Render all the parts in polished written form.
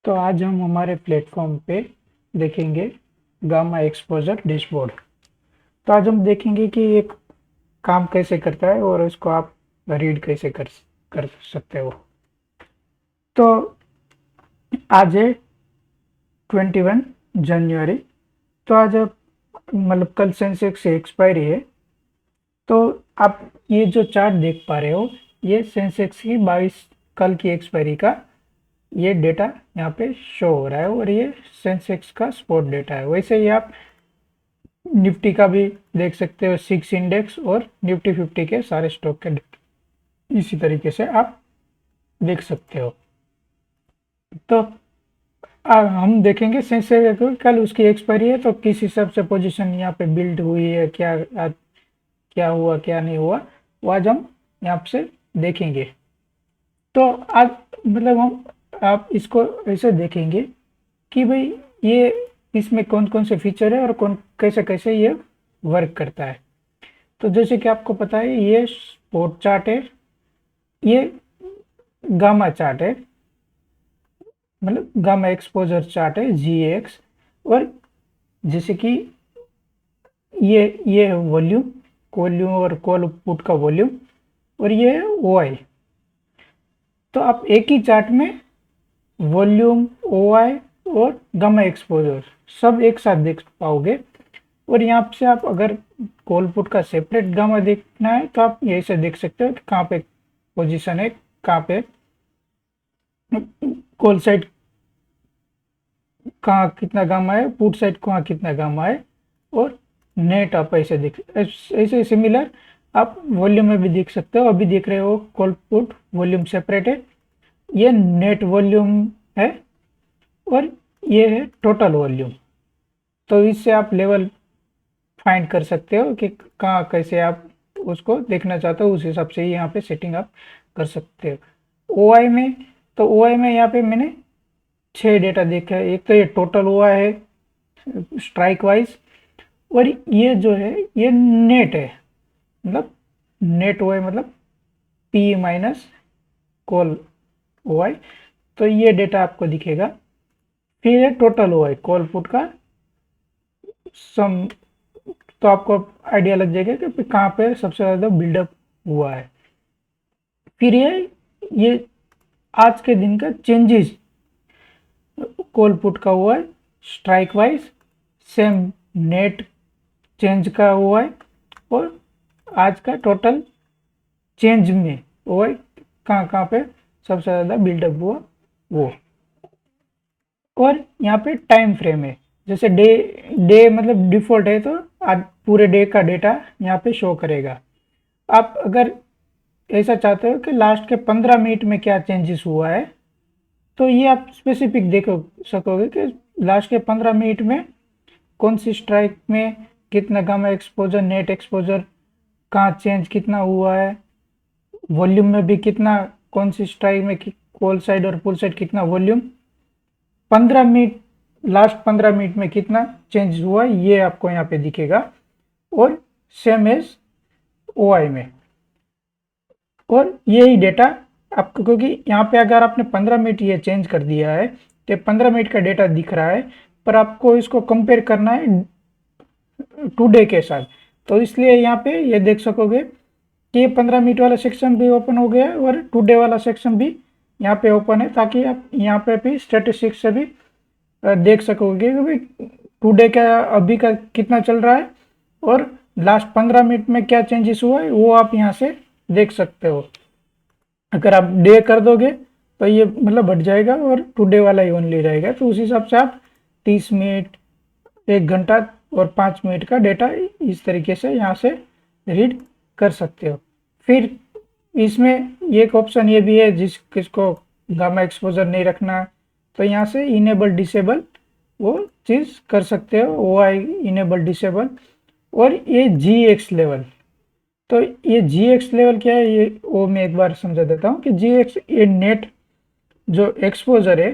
तो आज हम हमारे प्लेटफॉर्म पे देखेंगे गामा एक्सपोजर डैशबोर्ड। तो आज हम देखेंगे कि ये काम कैसे करता है और इसको आप रीड कैसे कर सकते हो। तो आज है 21 जनवरी। तो आज मतलब कल सेंसेक्स से एक्सपायरी है। तो आप ये जो चार्ट देख पा रहे हो, ये सेंसेक्स की 22 कल की एक्सपायरी का ये डेटा यहाँ पे शो हो रहा है और ये सेंसेक्स का स्पॉट डेटा है। वैसे ही आप निफ्टी का भी देख सकते हो, 6 इंडेक्स और निफ्टी 50 के सारे स्टॉक के डेटा इसी तरीके से आप देख सकते हो। तो हम देखेंगे सेंसेक्स कल उसकी एक्सपायरी है, तो किस हिसाब से पोजीशन यहाँ पे बिल्ड हुई है, क्या हुआ क्या नहीं हुआ, वो आज हम यहाँ से देखेंगे। तो आज मतलब हम आप इसको ऐसे देखेंगे कि भाई ये इसमें कौन कौन से फीचर है और कौन कैसे कैसे ये वर्क करता है। तो जैसे कि आपको पता है, ये स्पॉट चार्ट है, ये गामा चार्ट है, मतलब गामा एक्सपोजर चार्ट है GX। और जैसे कि ये वॉल्यूम, वॉल्यूम और कॉल पुट का वॉल्यूम, और ये OI। तो आप एक ही चार्ट में वॉल्यूम, OI और गामा एक्सपोजर सब एक साथ देख पाओगे। और यहाँ से आप अगर कॉल पुट का सेपरेट गामा देखना है तो आप यही से देख सकते हो कि कहाँ पे पोजीशन है, कहाँ पे कॉल साइड कहाँ कितना गामा है, पुट साइड कहाँ कितना गामा है, और नेट आप ऐसे देख ऐसे सिमिलर आप वॉल्यूम में भी देख सकते हो। अभी देख रहे हो कॉल पुट वॉल्यूम सेपरेट है, ये नेट वॉल्यूम है और ये है टोटल वॉल्यूम। तो इससे आप लेवल फाइंड कर सकते हो कि कहाँ कैसे आप उसको देखना चाहते हो, उस हिसाब से ही यहाँ पे सेटिंग आप कर सकते हो। OI में, तो OI में यहाँ पे मैंने 6 डेटा देखा है। एक तो ये टोटल OI है स्ट्राइक वाइज, और ये जो है ये नेट है, मतलब नेट OI मतलब P माइनस कॉल OI। तो ये डेटा आपको दिखेगा। फिर है टोटल OI कॉल पुट का सम। तो आपको आइडिया लग जाएगा कि कहाँ पे सबसे ज़्यादा बिल्डअप हुआ है। फिर ये आज के दिन का चेंजेस कॉल पुट का हुआ है strike wise, same net change का हुआ है, और आज का टोटल चेंज में हुआ है कहाँ कहाँ पे सबसे ज़्यादा बिल्डअप हुआ वो। और यहाँ पे टाइम फ्रेम है, जैसे डे डे मतलब डिफ़ॉल्ट है तो आज पूरे डे का डेटा यहाँ पे शो करेगा। आप अगर ऐसा चाहते हो कि लास्ट के 15 मिनट में क्या चेंजेस हुआ है, तो ये आप स्पेसिफिक देख सकोगे कि लास्ट के 15 मिनट में कौन सी स्ट्राइक में कितना गामा एक्सपोजर, नेट एक्सपोजर कहाँ चेंज कितना हुआ है, वॉल्यूम में भी कितना, कौन सी स्ट्राइक में कॉल साइड और पुल साइड कितना वॉल्यूम, 15 मिनट लास्ट 15 मिनट में कितना चेंज हुआ, ये आपको यहाँ पे दिखेगा। और सेम एज OI में। और यही डेटा आपको, क्योंकि यहाँ पे अगर आपने 15 मिनट ये चेंज कर दिया है तो 15 मिनट का डेटा दिख रहा है, पर आपको इसको कंपेयर करना है टुडे के साथ। तो इसलिए यहाँ पे ये देख सकोगे कि ये 15 मिनट वाला सेक्शन भी ओपन हो गया है और टुडे वाला सेक्शन भी यहाँ पे ओपन है, ताकि आप यहाँ पे भी स्टेटिस्टिक्स से भी देख सकोगे कि भाई टुडे का अभी का कितना चल रहा है और लास्ट 15 मिनट में क्या चेंजेस हुआ है, वो आप यहाँ से देख सकते हो। अगर आप डे कर दोगे तो ये मतलब बढ़ जाएगा और टुडे वाला ही ओनली रहेगा। तो उस हिसाब से आप 30 मिनट, 1 घंटा और 5 मिनट का डेटा इस तरीके से यहाँ से रीड कर सकते हो। फिर इसमें एक ऑप्शन ये भी है किसको गामा एक्सपोजर नहीं रखना, तो यहाँ से इनेबल डिसेबल वो चीज़ कर सकते हो, OI इनेबल डिसेबल। और ये GX लेवल, तो ये GX लेवल क्या है, ये वो मैं एक बार समझा देता हूँ कि GX ये नेट जो एक्सपोजर है,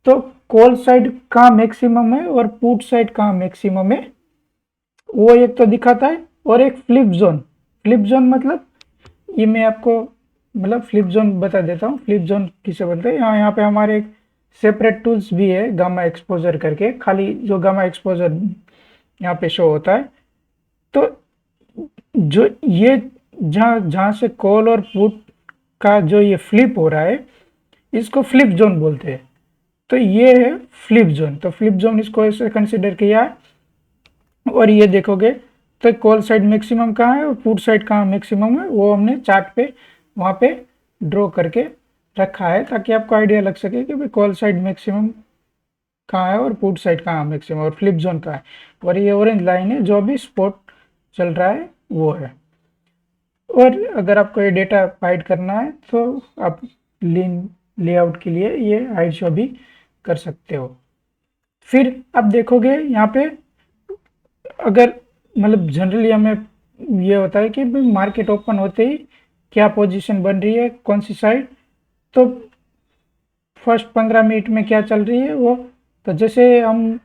तो कॉल साइड कहाँ मैक्सिमम है और पुट साइड कहाँ मैक्सिमम है, वो एक तो दिखाता है। और एक फ्लिप जोन मतलब ये मैं आपको मतलब फ्लिप जोन बता देता हूँ। फ्लिप जोन किसे बोलते हैं, यहाँ पे हमारे सेपरेट टूल्स भी है गामा एक्सपोजर करके, खाली जो गामा एक्सपोजर यहाँ पे शो होता है। तो जो ये जहाँ जहाँ से कॉल और पुट का जो ये फ्लिप हो रहा है, इसको फ्लिप जोन बोलते हैं। तो ये है फ्लिप जोन, तो फ्लिप जोन इसको ऐसे कंसिडर किया है। और ये देखोगे तो कॉल साइड मैक्सिमम कहाँ है और पुट साइड कहाँ मैक्सिमम है, वो हमने चार्ट पे वहाँ पे ड्रॉ करके रखा है, ताकि आपको आइडिया लग सके कि भाई कॉल साइड मैक्सिमम कहाँ है और पुट साइड कहाँ मैक्सिमम और फ्लिप जोन कहाँ है। और ये ऑरेंज लाइन है जो भी स्पॉट चल रहा है वो है। और अगर आपको ये डेटा फाइंड करना है तो आप लीन लेआउट के लिए ये हाइड शो भी कर सकते हो। फिर आप देखोगे यहाँ पे, अगर मतलब जनरली हमें ये होता है कि मार्केट ओपन होते ही क्या पोजीशन बन रही है कौन सी साइड, तो फर्स्ट 15 मिनट में क्या चल रही है वो। तो जैसे हम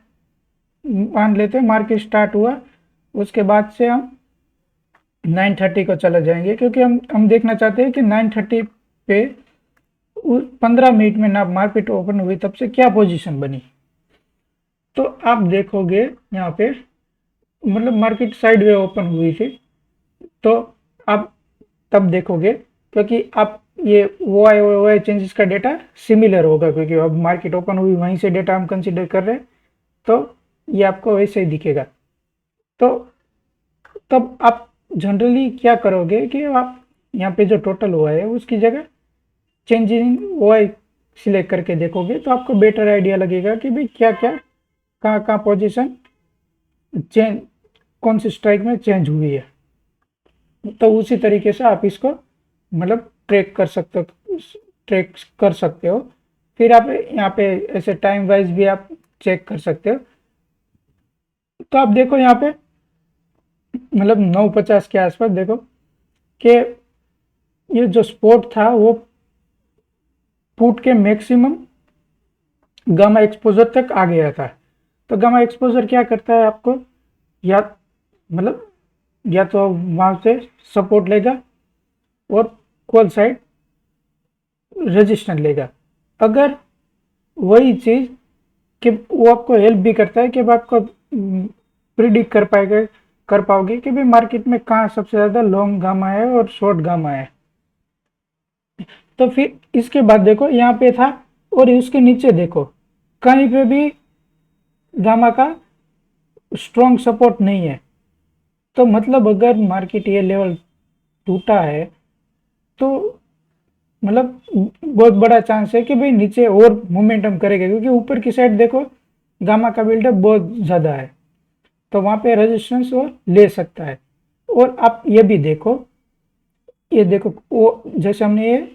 मान लेते हैं मार्केट स्टार्ट हुआ, उसके बाद से हम 9:30 को चले जाएंगे, क्योंकि हम देखना चाहते हैं कि 9:30 पे 15 मिनट में ना मार्केट ओपन हुई तब से क्या पोजीशन बनी। तो आप देखोगे यहाँ पे मतलब मार्केट साइडवे ओपन हुई थी, तो आप तब देखोगे, क्योंकि आप ये ओ आई चेंजेस का डेटा सिमिलर होगा, क्योंकि अब मार्केट ओपन हुई वहीं से डेटा हम कंसिडर कर रहे हैं, तो ये आपको वैसे ही दिखेगा। तो तब आप जनरली क्या करोगे कि आप यहाँ पे जो टोटल हुआ है उसकी जगह change in O I select करके देखोगे, तो आपको बेटर आइडिया लगेगा कि भाई क्या क्या कहाँ कहाँ पोजीशन चेंज कौन सी स्ट्राइक में चेंज हुई है। तो उसी तरीके से आप इसको मतलब ट्रैक कर सकते हो। फिर आप यहाँ पे ऐसे टाइम वाइज भी आप चेक कर सकते हो। तो आप देखो यहाँ पे मतलब 9:50 के आसपास देखो कि ये जो स्पॉट था वो पुट के मैक्सिमम गामा एक्सपोजर तक आ गया था। तो गामा एक्सपोजर क्या करता है आपको, या मतलब या तो वहां से सपोर्ट लेगा और कॉल साइड रेजिस्टेंस लेगा। अगर वही चीज कि वो आपको हेल्प भी करता है कि आपको प्रिडिक्ट कर पाओगे कि भाई मार्केट में कहाँ सबसे ज़्यादा लॉन्ग गामा है और शॉर्ट गामा है। तो फिर इसके बाद देखो यहाँ पे था और उसके नीचे देखो कहीं पे भी गामा का स्ट्रॉन्ग सपोर्ट नहीं है। तो मतलब अगर मार्केट ये लेवल टूटा है तो मतलब बहुत बड़ा चांस है कि भाई नीचे और मोमेंटम करेगा, क्योंकि ऊपर की साइड देखो गामा का बिल्डअप बहुत ज़्यादा है, तो वहाँ पे रेजिस्टेंस वो ले सकता है। और आप ये भी देखो, ये देखो वो जैसे हमने ये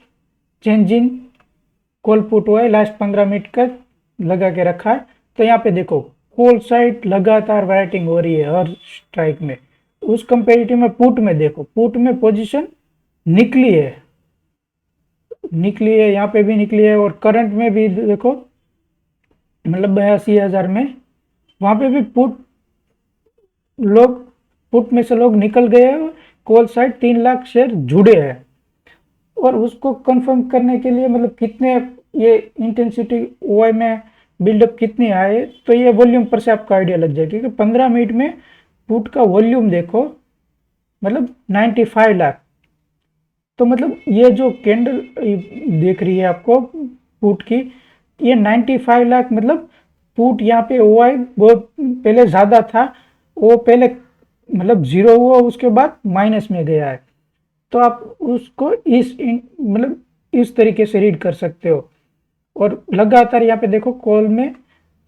चेंज इन कॉल पुट हुआ है लास्ट 15 मिनट का लगा के रखा है, तो यहाँ पे देखो कॉल साइड लगातार राइटिंग हो रही है हर स्ट्राइक में। उस कंपेरेटिव में पुट में देखो, पुट में पोजीशन निकली है यहाँ पे भी निकली है, और करंट में भी देखो मतलब 82,000 में वहां पे भी पुट में से लोग निकल गए, कॉल साइड 3 लाख शेयर जुड़े हैं। और उसको कंफर्म करने के लिए मतलब कितने ये इंटेंसिटी ओआई में बिल्डअप कितनी आए, तो ये वॉल्यूम पर से आपको आइडिया लग जाएगा, क्योंकि 15 मिनट में पुट का वॉल्यूम देखो मतलब 95 लाख। तो मतलब ये जो कैंडल देख रही है आपको पुट की, ये 95 लाख मतलब पुट यहाँ पे ओआई बहुत पहले ज़्यादा था, वो पहले मतलब जीरो हुआ उसके बाद माइनस में गया है। तो आप उसको मतलब इस तरीके से रीड कर सकते हो। और लगातार यहाँ पे देखो कॉल में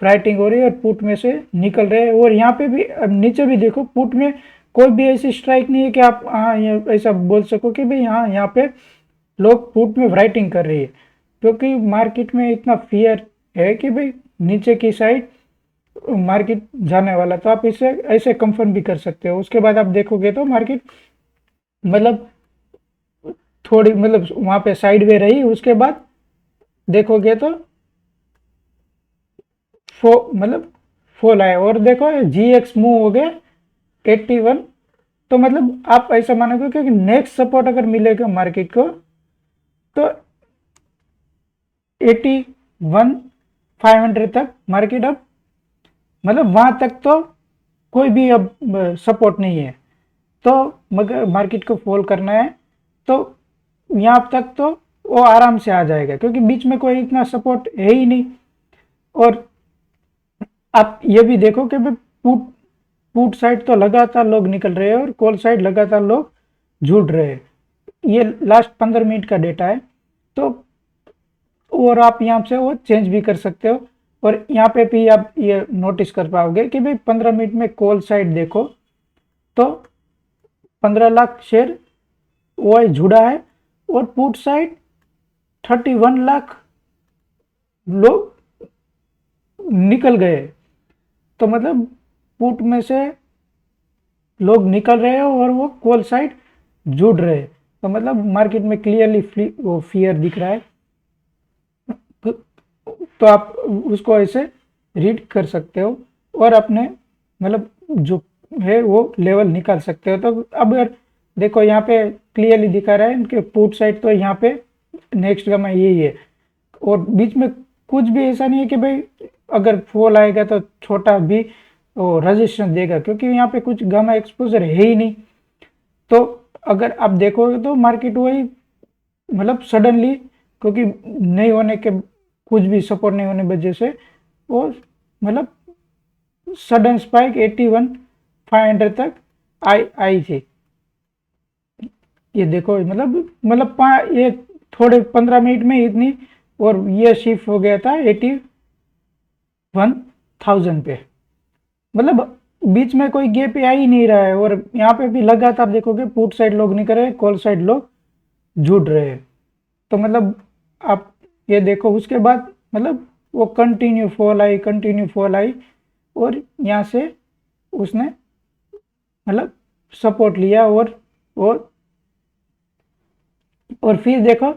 राइटिंग हो रही है और पुट में से निकल रहे हैं। और यहाँ पे भी नीचे भी देखो पुट में कोई भी ऐसी स्ट्राइक नहीं है कि आप हाँ ऐसा बोल सको कि भाई हाँ यहाँ पे लोग पुट में राइटिंग कर रही है, क्योंकि मार्केट में इतना फियर है कि भाई नीचे की साइड मार्केट जाने वाला। तो आप इसे ऐसे कंफर्म भी कर सकते हो। उसके बाद आप देखोगे तो मार्केट मतलब थोड़ी मतलब वहां पे साइड वे रही, उसके बाद देखोगे तो मतलब फॉल आए, और देखो GX मूव हो गया 81। तो मतलब आप ऐसा मानोगे कि नेक्स्ट सपोर्ट अगर मिलेगा मार्केट को तो 81 500 तक मार्केट अब मतलब वहां तक तो कोई भी अब सपोर्ट नहीं है। तो मगर मार्केट को फॉल करना है तो यहाँ तक तो वो आराम से आ जाएगा, क्योंकि बीच में कोई इतना सपोर्ट है ही नहीं। और आप ये भी देखो कि भाई पुट पुट साइड तो लगातार लोग निकल रहे हैं और कॉल साइड लगातार लोग जुड़ रहे हैं। ये लास्ट 15 मिनट का डेटा है। तो और आप यहाँ से वो चेंज भी कर सकते हो। और यहाँ पे भी आप ये नोटिस कर पाओगे कि भाई 15 मिनट में कॉल साइड देखो तो 15 लाख शेयर वो जुड़ा है और पुट साइड 31 लाख लोग निकल गए। तो मतलब पुट में से लोग निकल रहे हैं और वो कॉल साइड जुड़ रहे हैं। तो मतलब मार्केट में क्लियरली वो फियर दिख रहा है। तो आप उसको ऐसे रीड कर सकते हो और अपने मतलब जो है वो लेवल निकाल सकते हो। तो अब अगर देखो यहाँ पे क्लियरली दिखा रहा है इनके पुट साइड, तो यहाँ पे नेक्स्ट का मैं यही है। और बीच में कुछ भी ऐसा नहीं है कि भाई अगर फॉल आएगा तो छोटा भी वो रजिस्टेंस देगा, क्योंकि यहाँ पे कुछ गामा एक्सपोजर है ही नहीं। तो अगर आप देखोगे तो मार्केट वही मतलब सडनली, क्योंकि नहीं होने के कुछ भी सपोर्ट नहीं होने वजह से वो मतलब सडन स्पाइक 81,500 तक आई थी। ये देखो मतलब ये थोड़े 15 मिनट में इतनी, और ये शिफ्ट हो गया था 81,000 पे। मतलब बीच में कोई गैप आ ही नहीं रहा है। और यहाँ पे भी लगातार देखोगे पुट साइड लोग निकल रहे हैं, कॉल साइड लोग जुड़ रहे हैं। तो मतलब आप ये देखो उसके बाद मतलब वो कंटिन्यू फॉल आई और यहाँ से उसने मतलब सपोर्ट लिया और फिर देखो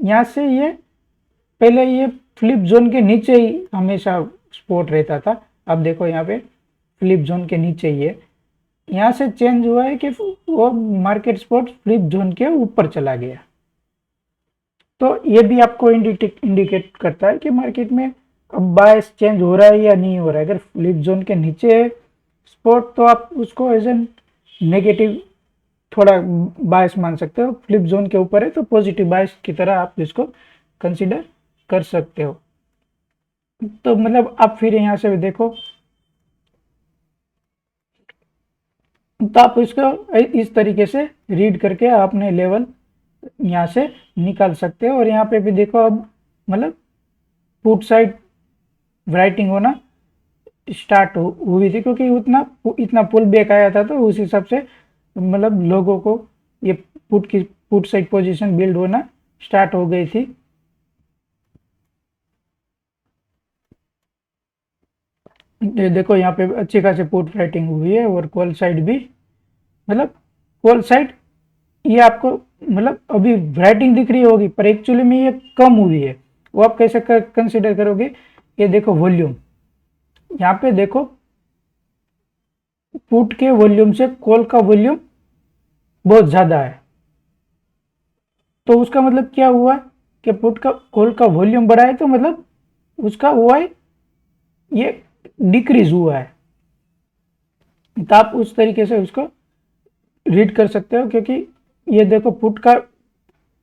यहाँ से ये पहले ये फ्लिप जोन के नीचे ही हमेशा स्पॉट रहता था। अब देखो यहाँ पे फ्लिप जोन के नीचे ही है। यहाँ से चेंज हुआ है कि वो मार्केट स्पॉट फ्लिप जोन के ऊपर चला गया। तो ये भी आपको इंडिकेट करता है कि मार्केट में अब बायस चेंज हो रहा है या नहीं हो रहा है। अगर फ्लिप जोन के नीचे है स्पॉट तो आप उसको एज एन नेगेटिव थोड़ा बायस मान सकते हो। फ्लिप जोन के ऊपर है तो पॉजिटिव बायस की तरह आप इसको कंसीडर कर सकते हो। तो मतलब आप फिर यहाँ से देखो तो आप इसको इस तरीके से रीड करके आपने लेवल यहाँ से निकाल सकते हो। और यहाँ पे भी देखो अब मतलब पुट साइड राइटिंग होना स्टार्ट हुई थी, क्योंकि इतना पुल बैक आया था। तो उस हिसाब से मतलब लोगों को ये पुट साइड पोजीशन बिल्ड होना स्टार्ट हो गई थी। ये देखो यहाँ पे अच्छी खासी पुट राइटिंग हुई है और कॉल साइड भी मतलब कॉल साइड ये आपको मतलब अभी राइटिंग दिख रही होगी पर एक्चुअली में ये कम हुई है। वो आप कैसे कंसिडर करोगे? ये देखो वॉल्यूम, यहाँ पे देखो पुट के वॉल्यूम से कॉल का वॉल्यूम बहुत ज्यादा है। तो उसका मतलब क्या हुआ कि पुट का कॉल का वॉल्यूम बढ़ा है तो मतलब उसका हुआ है ये डिक्रीज हुआ है। तो आप उस तरीके से उसको रीड कर सकते हो, क्योंकि ये देखो पुट का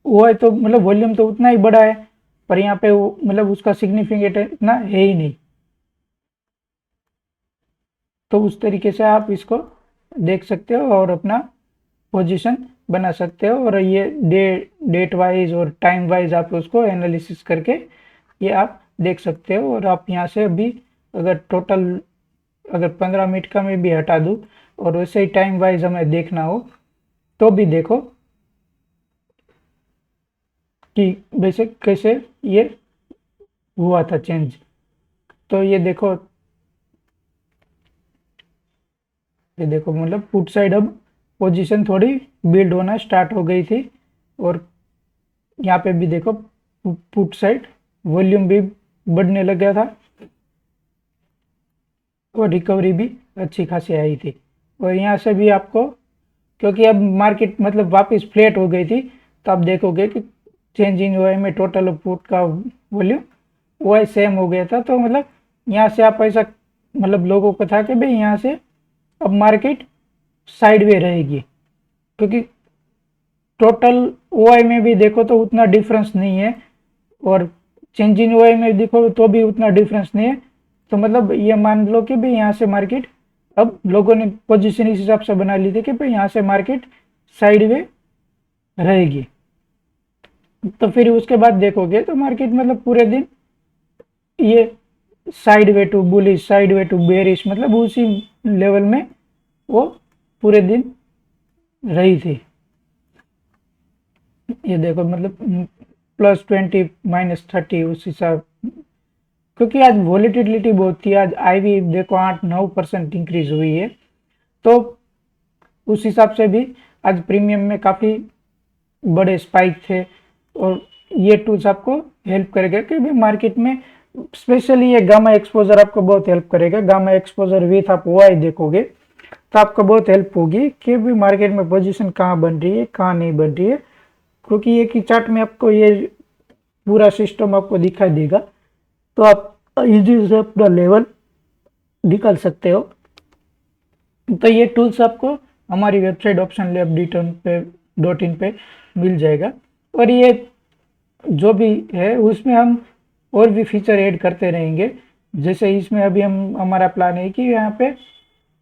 हुआ है तो मतलब वॉल्यूम तो उतना ही बड़ा है पर यहाँ पे वो मतलब उसका सिग्निफिकेंट इतना है ही नहीं। तो उस तरीके से आप इसको देख सकते हो और अपना पोजीशन बना सकते हो। और ये डेट वाइज और टाइम वाइज आप उसको एनालिसिस करके ये आप देख सकते हो। और आप यहाँ से भी अगर टोटल अगर 15 मिनट का मैं भी हटा दूँ और वैसे ही टाइम वाइज हमें देखना हो तो भी देखो कि वैसे कैसे ये हुआ था चेंज। तो ये देखो मतलब पुट साइड अब पोजीशन थोड़ी बिल्ड होना स्टार्ट हो गई थी। और यहाँ पे भी देखो पुट साइड वॉल्यूम भी बढ़ने लग गया था और रिकवरी भी अच्छी खासी आई थी। और यहाँ से भी आपको क्योंकि अब मार्केट मतलब वापस फ्लैट हो गई थी तो आप देखोगे कि चेंज इन हुआ में टोटल पुट का वॉल्यूम वो सेम हो गया था। तो मतलब यहाँ से आप ऐसा मतलब लोगों को था कि भाई यहाँ से अब मार्केट साइडवे रहेगी, क्योंकि टोटल ओआई में भी देखो तो उतना डिफरेंस नहीं है, और चेंज इन ओआई में देखो तो भी उतना डिफरेंस नहीं है। तो मतलब ये मान लो कि भाई यहाँ से मार्केट, अब लोगों ने पोजीशन इस हिसाब से बना ली थी कि भाई यहाँ से मार्केट साइडवे रहेगी। तो फिर उसके बाद देखोगे तो मार्केट मतलब पूरे दिन ये sideways to bullish, sideways to bearish, मतलब उसी लेवल में वो पूरे दिन रही थी। ये देखो मतलब +20 -30 उस हिसाब, क्योंकि आज वॉलेटिलिटी बहुत थी। आज आईवी देखो 8-9% इंक्रीज हुई है। तो उस हिसाब से भी आज प्रीमियम में काफ़ी बड़े स्पाइक थे। और ये टूल्स आपको हेल्प करेगा कि भी मार्केट में, स्पेशली ये गामा एक्सपोजर आपको बहुत हेल्प करेगा। गामा एक्सपोजर विथ आप ओआई देखोगे तो आपको बहुत हेल्प होगी कि भी मार्केट में पोजीशन कहाँ बन रही है, कहाँ नहीं बन रही है, क्योंकि एक ही चार्ट में आपको ये पूरा सिस्टम आपको दिखाई देगा। तो आप इजी से अपना लेवल निकाल सकते हो। तो ये टूल्स आपको हमारी वेबसाइट ऑप्शन लैब .in पे मिल जाएगा। और ये जो भी है उसमें हम और भी फीचर ऐड करते रहेंगे। जैसे इसमें अभी हमारा प्लान है कि यहाँ पे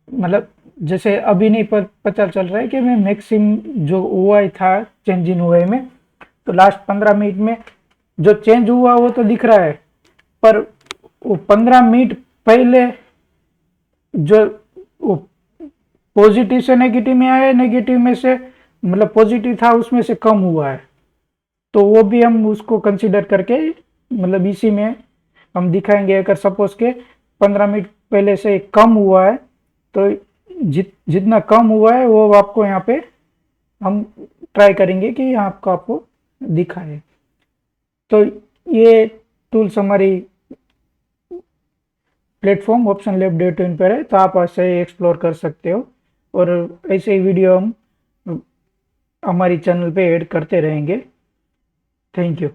मतलब जैसे अभी नहीं पता चल रहा है कि मैं मैक्सिम जो ओआई था चेंज इन ओआई में, तो लास्ट 15 मिनट में जो चेंज हुआ वो तो दिख रहा है, पर वो 15 मिनट पहले जो वो पॉजिटिव से नेगेटिव में आया, नेगेटिव में से मतलब पॉजिटिव था उसमें से कम हुआ है। तो वो भी हम उसको कंसीडर करके मतलब इसी में हम दिखाएंगे। अगर सपोज के 15 मिनट पहले से कम हुआ है तो जितना कम हुआ है वो आपको यहाँ पे हम ट्राई करेंगे कि यहाँ आपको दिखाए। तो ये टूल्स हमारी प्लेटफॉर्म ऑप्शन लैब .in पर है, तो आप ऐसे एक्सप्लोर कर सकते हो। और ऐसे ही वीडियो हम हमारी चैनल पे ऐड करते रहेंगे। Thank you.